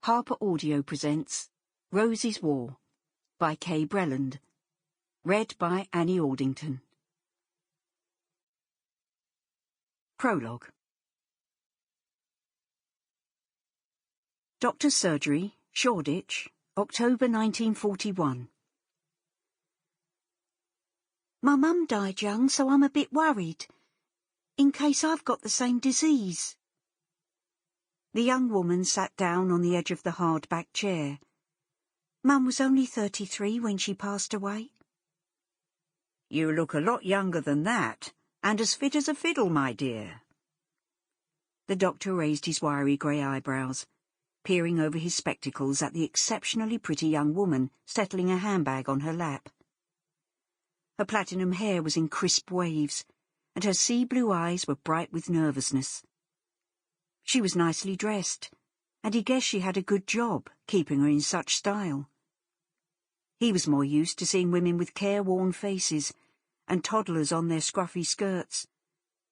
Harper Audio presents Rosie's War by Kay Brellend. Read by Annie Aldington. Prologue. Doctor's Surgery, Shoreditch, October 1941. My mum died young, so I'm a bit worried, in case I've got the same disease. The young woman sat down on the edge of the hard-back chair. Mum was only 33 when she passed away. You look a lot younger than that, and as fit as a fiddle, my dear. The doctor raised his wiry grey eyebrows, peering over his spectacles at the exceptionally pretty young woman settling a handbag on her lap. Her platinum hair was in crisp waves, and her sea-blue eyes were bright with nervousness. She was nicely dressed, and he guessed she had a good job, keeping her in such style. He was more used to seeing women with careworn faces and toddlers on their scruffy skirts,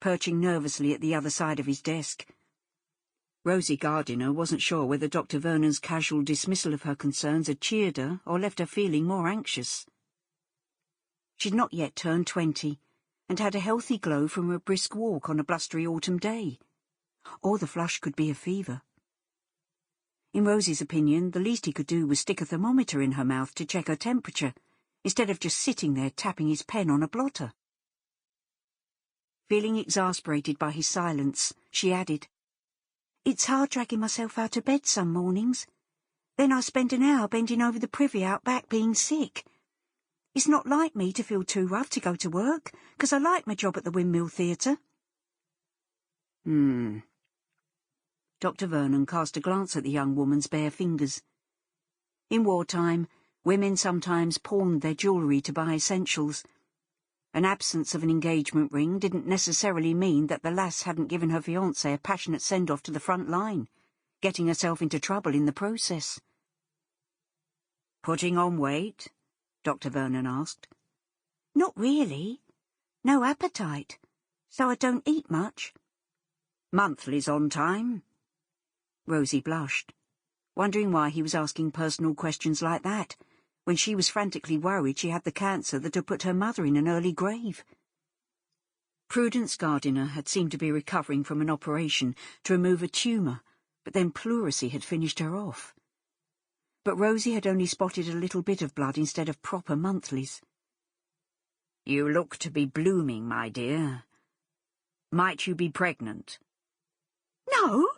perching nervously at the other side of his desk. Rosie Gardiner wasn't sure whether Dr. Vernon's casual dismissal of her concerns had cheered her or left her feeling more anxious. She'd not yet turned 20, and had a healthy glow from a brisk walk on a blustery autumn day. Or the flush could be a fever. In Rosie's opinion, the least he could do was stick a thermometer in her mouth to check her temperature, instead of just sitting there tapping his pen on a blotter. Feeling exasperated by his silence, she added, "It's hard dragging myself out of bed some mornings. Then I spend an hour bending over the privy out back being sick. It's not like me to feel too rough to go to work, 'cause I like my job at the Windmill Theatre." Dr. Vernon cast a glance at the young woman's bare fingers. In wartime, women sometimes pawned their jewellery to buy essentials. An absence of an engagement ring didn't necessarily mean that the lass hadn't given her fiancé a passionate send-off to the front line, getting herself into trouble in the process. "Putting on weight?" Dr. Vernon asked. "Not really. No appetite, so I don't eat much." "Monthly's on time?" Rosie blushed, wondering why he was asking personal questions like that, when she was frantically worried she had the cancer that had put her mother in an early grave. Prudence Gardiner had seemed to be recovering from an operation to remove a tumour, but then pleurisy had finished her off. But Rosie had only spotted a little bit of blood instead of proper monthlies. "You look to be blooming, my dear. Might you be pregnant?" "No,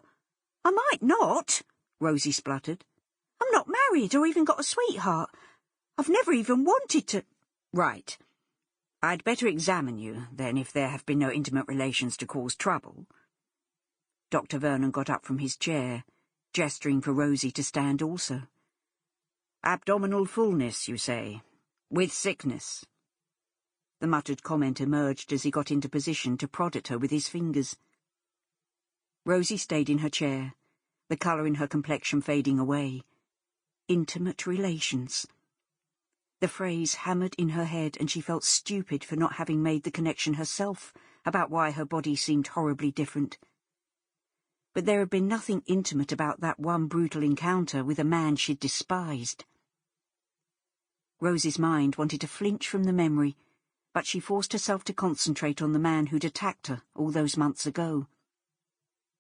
I might not," Rosie spluttered. "I'm not married or even got a sweetheart. I've never even wanted to—" "Right. I'd better examine you, then, if there have been no intimate relations to cause trouble." Dr. Vernon got up from his chair, gesturing for Rosie to stand also. "Abdominal fullness, you say, with sickness." The muttered comment emerged as he got into position to prod at her with his fingers. Rosie stayed in her chair, the colour in her complexion fading away. Intimate relations. The phrase hammered in her head, and she felt stupid for not having made the connection herself about why her body seemed horribly different. But there had been nothing intimate about that one brutal encounter with a man she'd despised. Rosie's mind wanted to flinch from the memory, but she forced herself to concentrate on the man who'd attacked her all those months ago.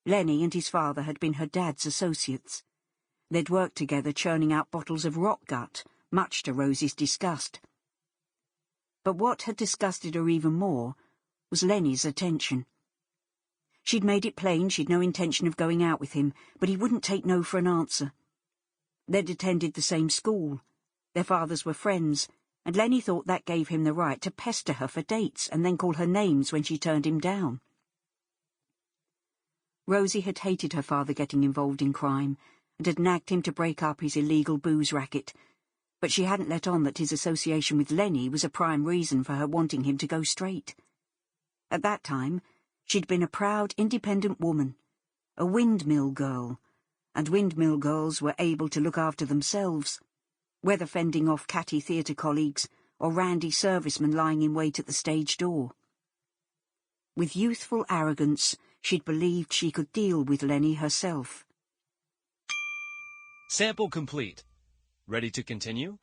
Lenny and his father had been her dad's associates. They'd worked together churning out bottles of rock gut, much to Rosie's disgust. But what had disgusted her even more was Lenny's attention. She'd made it plain she'd no intention of going out with him, but he wouldn't take no for an answer. They'd attended the same school. Their fathers were friends, and Lenny thought that gave him the right to pester her for dates and then call her names when she turned him down. Rosie had hated her father getting involved in crime, and had nagged him to break up his illegal booze racket, but she hadn't let on that his association with Lenny was a prime reason for her wanting him to go straight. At that time, she'd been a proud, independent woman, a windmill girl, and windmill girls were able to look after themselves, whether fending off catty theatre colleagues or randy servicemen lying in wait at the stage door. With youthful arrogance, she'd believed she could deal with Lenny herself. Sample complete. Ready to continue?